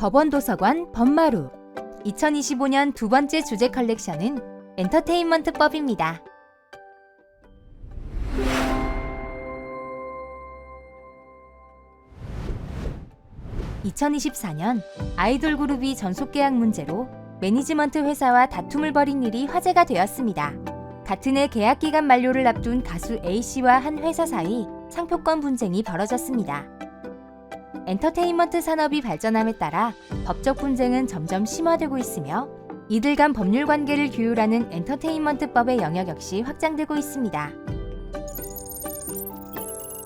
법원도서관 법마루 2025년 두 번째 주제 컬렉션은 엔터테인먼트법입니다. 2024년 아이돌 그룹이 전속계약 문제로 매니지먼트 회사와 다툼을 벌인 일이 화제가 되었습니다. 같은 해 계약 기간 만료를 앞둔 가수 A씨와 한 회사 사이 상표권 분쟁이 벌어졌습니다. 엔터테인먼트 산업이 발전함에 따라 법적 분쟁은 점점 심화되고 있으며 이들 간 법률 관계를 규율하는 엔터테인먼트법의 영역 역시 확장되고 있습니다.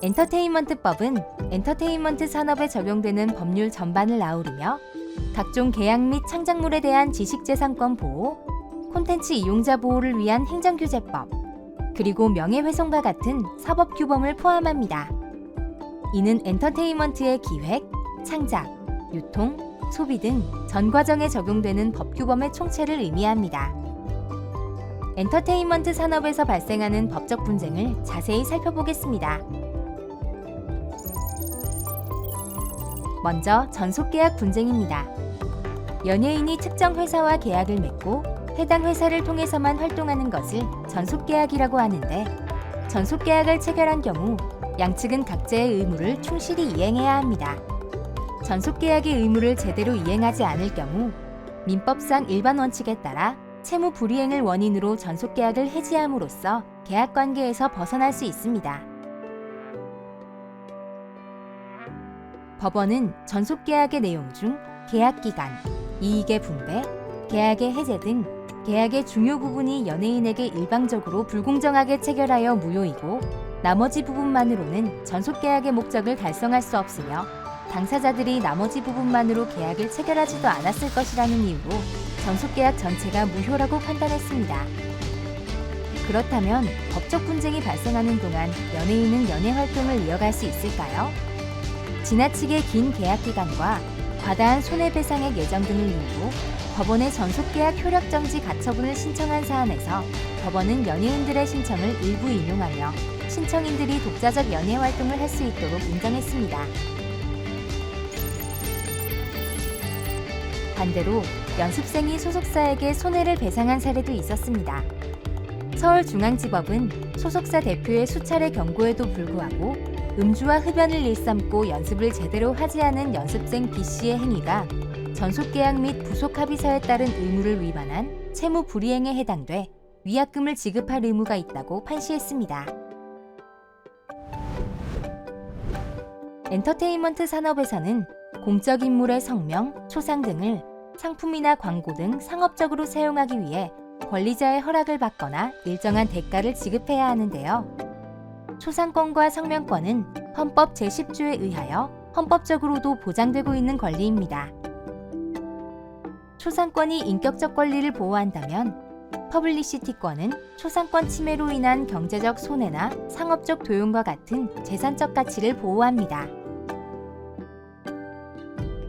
엔터테인먼트법은 엔터테인먼트 산업에 적용되는 법률 전반을 아우르며 각종 계약 및 창작물에 대한 지식재산권 보호, 콘텐츠 이용자 보호를 위한 행정규제법, 그리고 명예훼손과 같은 사법규범을 포함합니다. 이는 엔터테인먼트의 기획, 창작, 유통, 소비 등 전 과정에 적용되는 법규범의 총체를 의미합니다. 엔터테인먼트 산업에서 발생하는 법적 분쟁을 자세히 살펴보겠습니다. 먼저 전속계약 분쟁입니다. 연예인이 특정 회사와 계약을 맺고 해당 회사를 통해서만 활동하는 것을 전속계약이라고 하는데, 전속계약을 체결한 경우 양측은 각자의 의무를 충실히 이행해야 합니다. 전속계약의 의무를 제대로 이행하지 않을 경우 민법상 일반 원칙에 따라 채무 불이행을 원인으로 전속계약을 해지함으로써 계약관계에서 벗어날 수 있습니다. 법원은 전속계약의 내용 중 계약기간, 이익의 분배, 계약의 해제 등 계약의 중요 부분이 연예인에게 일방적으로 불공정하게 체결하여 무효이고 나머지 부분만으로는 전속계약의 목적을 달성할 수 없으며 당사자들이 나머지 부분만으로 계약을 체결하지도 않았을 것이라는 이유로 전속계약 전체가 무효라고 판단했습니다. 그렇다면 법적 분쟁이 발생하는 동안 연예인은 연예 활동을 이어갈 수 있을까요? 지나치게 긴 계약기간과 과다한 손해배상액 예정 등을 이유로 법원에 전속계약 효력정지 가처분을 신청한 사안에서 법원은 연예인들의 신청을 일부 인용하며 신청인들이 독자적 연예 활동을 할 수 있도록 인정했습니다. 반대로 연습생이 소속사에게 손해를 배상한 사례도 있었습니다. 서울중앙지법은 소속사 대표의 수차례 경고에도 불구하고 음주와 흡연을 일삼고 연습을 제대로 하지 않은 연습생 B씨의 행위가 전속계약 및 부속합의서에 따른 의무를 위반한 채무 불이행에 해당돼 위약금을 지급할 의무가 있다고 판시했습니다. 엔터테인먼트 산업에서는 공적 인물의 성명, 초상 등을 상품이나 광고 등 상업적으로 사용하기 위해 권리자의 허락을 받거나 일정한 대가를 지급해야 하는데요. 초상권과 성명권은 헌법 제10조에 의하여 헌법적으로도 보장되고 있는 권리입니다. 초상권이 인격적 권리를 보호한다면 퍼블리시티권은 초상권 침해로 인한 경제적 손해나 상업적 도용과 같은 재산적 가치를 보호합니다.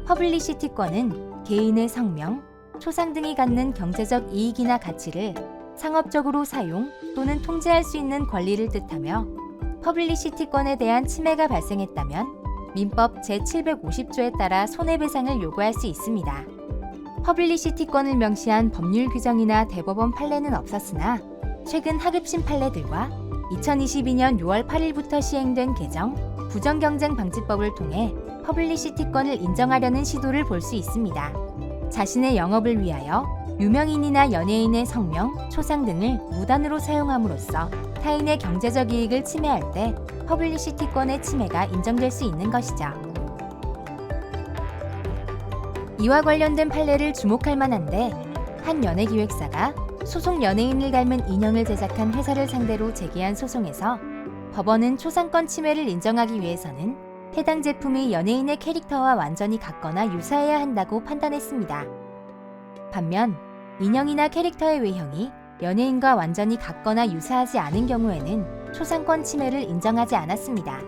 퍼블리시티권은 개인의 성명, 초상 등이 갖는 경제적 이익이나 가치를 상업적으로 사용 또는 통제할 수 있는 권리를 뜻하며 퍼블리시티권에 대한 침해가 발생했다면 민법 제750조에 따라 손해배상을 요구할 수 있습니다. 퍼블리시티권을 명시한 법률 규정이나 대법원 판례는 없었으나 최근 하급심 판례들과 2022년 6월 8일부터 시행된 개정 부정경쟁방지법을 통해 퍼블리시티권을 인정하려는 시도를 볼 수 있습니다. 자신의 영업을 위하여 유명인이나 연예인의 성명, 초상 등을 무단으로 사용함으로써 타인의 경제적 이익을 침해할 때 퍼블리시티권의 침해가 인정될 수 있는 것이죠. 이와 관련된 판례를 주목할 만한데, 한 연예기획사가 소속 연예인을 닮은 인형을 제작한 회사를 상대로 제기한 소송에서 법원은 초상권 침해를 인정하기 위해서는 해당 제품이 연예인의 캐릭터와 완전히 같거나 유사해야 한다고 판단했습니다. 반면 인형이나 캐릭터의 외형이 연예인과 완전히 같거나 유사하지 않은 경우에는 초상권 침해를 인정하지 않았습니다.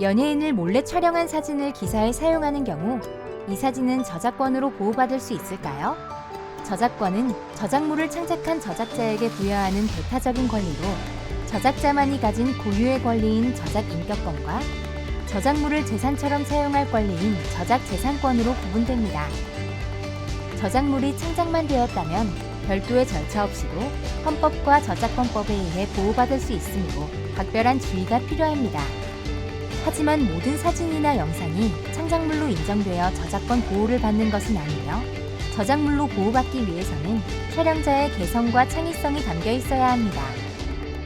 연예인을 몰래 촬영한 사진을 기사에 사용하는 경우 이 사진은 저작권으로 보호받을 수 있을까요? 저작권은 저작물을 창작한 저작자에게 부여하는 배타적인 권리로 저작자만이 가진 고유의 권리인 저작 인격권과 저작물을 재산처럼 사용할 권리인 저작재산권으로 구분됩니다. 저작물이 창작만 되었다면 별도의 절차 없이도 헌법과 저작권법에 의해 보호받을 수 있으므로 각별한 주의가 필요합니다. 하지만 모든 사진이나 영상이 창작물로 인정되어 저작권 보호를 받는 것은 아니며 저작물로 보호받기 위해서는 촬영자의 개성과 창의성이 담겨 있어야 합니다.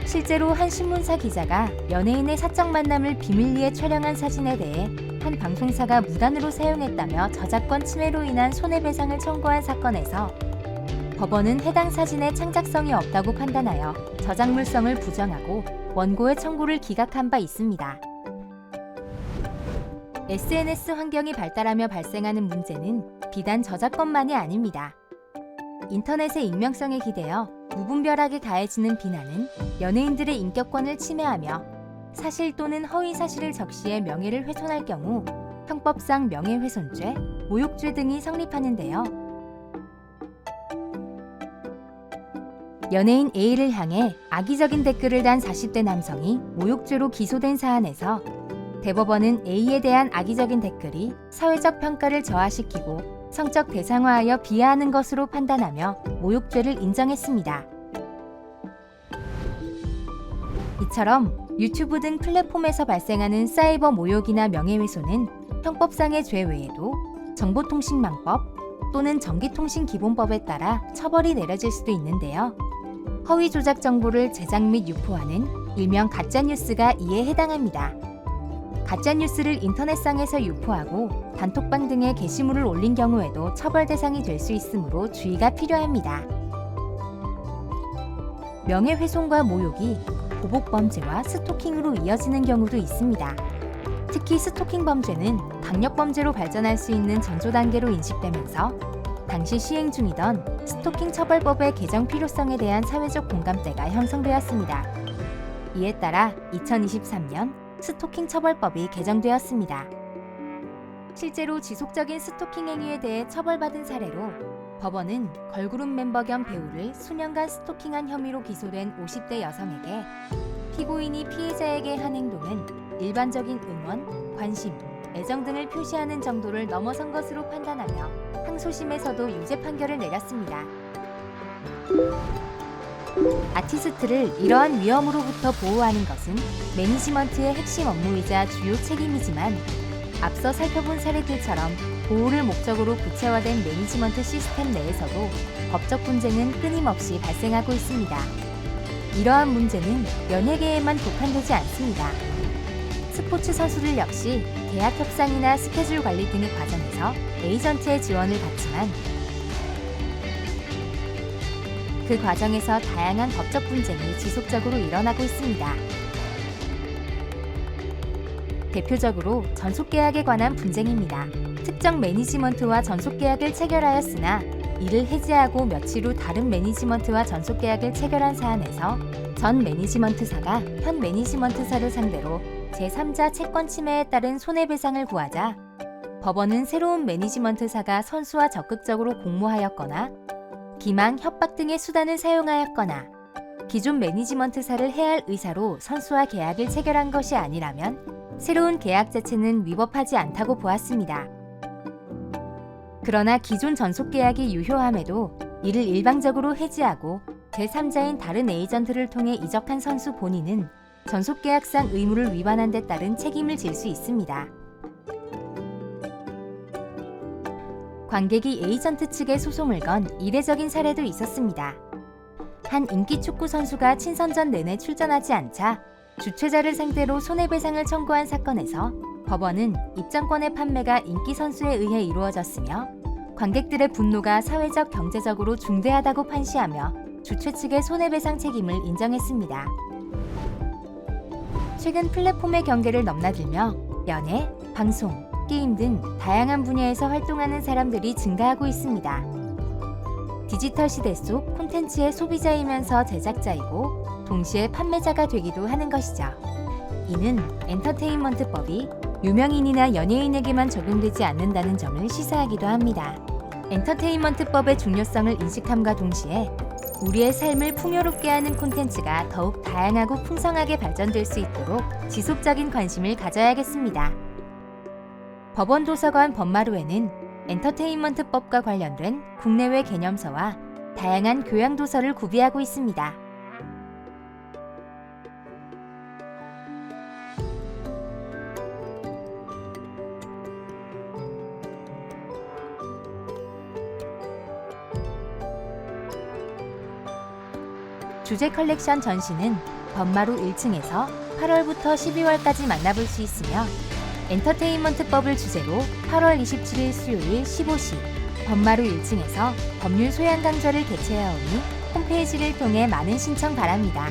실제로 한 신문사 기자가 연예인의 사적 만남을 비밀리에 촬영한 사진에 대해 한 방송사가 무단으로 사용했다며 저작권 침해로 인한 손해배상을 청구한 사건에서 법원은 해당 사진의 창작성이 없다고 판단하여 저작물성을 부정하고 원고의 청구를 기각한 바 있습니다. SNS 환경이 발달하며 발생하는 문제는 비단 저작권만이 아닙니다. 인터넷의 익명성에 기대어 무분별하게 가해지는 비난은 연예인들의 인격권을 침해하며 사실 또는 허위 사실을 적시해 명예를 훼손할 경우 형법상 명예훼손죄, 모욕죄 등이 성립하는데요. 연예인 A를 향해 악의적인 댓글을 단 40대 남성이 모욕죄로 기소된 사안에서 대법원은 A에 대한 악의적인 댓글이 사회적 평가를 저하시키고 성적 대상화하여 비하하는 것으로 판단하며 모욕죄를 인정했습니다. 이처럼 유튜브 등 플랫폼에서 발생하는 사이버 모욕이나 명예훼손은 형법상의 죄 외에도 정보통신망법 또는 전기통신기본법에 따라 처벌이 내려질 수도 있는데요. 허위 조작 정보를 제작 및 유포하는 일명 가짜뉴스가 이에 해당합니다. 가짜뉴스를 인터넷상에서 유포하고 단톡방 등에 게시물을 올린 경우에도 처벌 대상이 될 수 있으므로 주의가 필요합니다. 명예훼손과 모욕이 보복범죄와 스토킹으로 이어지는 경우도 있습니다. 특히 스토킹 범죄는 강력범죄로 발전할 수 있는 전조 단계로 인식되면서 당시 시행 중이던 스토킹 처벌법의 개정 필요성에 대한 사회적 공감대가 형성되었습니다. 이에 따라 2023년 스토킹 처벌법이 개정되었습니다. 실제로 지속적인 스토킹 행위에 대해 처벌받은 사례로 법원은 걸그룹 멤버 겸 배우를 수년간 스토킹한 혐의로 기소된 50대 여성에게 피고인이 피해자에게 한 행동은 일반적인 응원, 관심, 애정 등을 표시하는 정도를 넘어선 것으로 판단하며 항소심에서도 유죄 판결을 내렸습니다. 아티스트를 이러한 위험으로부터 보호하는 것은 매니지먼트의 핵심 업무이자 주요 책임이지만 앞서 살펴본 사례들처럼 보호를 목적으로 구체화된 매니지먼트 시스템 내에서도 법적 분쟁은 끊임없이 발생하고 있습니다. 이러한 문제는 연예계에만 국한되지 않습니다. 스포츠 선수들 역시 계약 협상이나 스케줄 관리 등의 과정에서 에이전트의 지원을 받지만 그 과정에서 다양한 법적 분쟁이 지속적으로 일어나고 있습니다. 대표적으로 전속계약에 관한 분쟁입니다. 특정 매니지먼트와 전속계약을 체결하였으나 이를 해지하고 며칠 후 다른 매니지먼트와 전속계약을 체결한 사안에서 전 매니지먼트사가 현 매니지먼트사를 상대로 제3자 채권 침해에 따른 손해배상을 구하자 법원은 새로운 매니지먼트사가 선수와 적극적으로 공모하였거나 기망, 협박 등의 수단을 사용하였거나 기존 매니지먼트사를 해할 의사로 선수와 계약을 체결한 것이 아니라면 새로운 계약 자체는 위법하지 않다고 보았습니다. 그러나 기존 전속 계약이 유효함에도 이를 일방적으로 해지하고 제3자인 다른 에이전트를 통해 이적한 선수 본인은 전속 계약상 의무를 위반한 데 따른 책임을 질 수 있습니다. 관객이 에이전트 측에 소송을 건 이례적인 사례도 있었습니다. 한 인기 축구 선수가 친선전 내내 출전하지 않자 주최자를 상대로 손해배상을 청구한 사건에서 법원은 입장권의 판매가 인기 선수에 의해 이루어졌으며 관객들의 분노가 사회적 경제적으로 중대하다고 판시하며 주최 측의 손해배상 책임을 인정했습니다. 최근 플랫폼의 경계를 넘나들며 연예, 방송, 게임 등 다양한 분야에서 활동하는 사람들이 증가하고 있습니다. 디지털 시대 속 콘텐츠의 소비자이면서 제작자이고 동시에 판매자가 되기도 하는 것이죠. 이는 엔터테인먼트법이 유명인이나 연예인에게만 적용되지 않는다는 점을 시사하기도 합니다. 엔터테인먼트법의 중요성을 인식함과 동시에 우리의 삶을 풍요롭게 하는 콘텐츠가 더욱 다양하고 풍성하게 발전될 수 있도록 지속적인 관심을 가져야겠습니다. 법원도서관 법마루에는 엔터테인먼트법과 관련된 국내외 개념서와 다양한 교양도서를 구비하고 있습니다. 주제 컬렉션 전시는 법마루 1층에서 8월부터 12월까지 만나볼 수 있으며 엔터테인먼트법을 주제로 8월 27일 수요일 15시 법마루 1층에서 법률 소양 강좌를 개최하오니 홈페이지를 통해 많은 신청 바랍니다.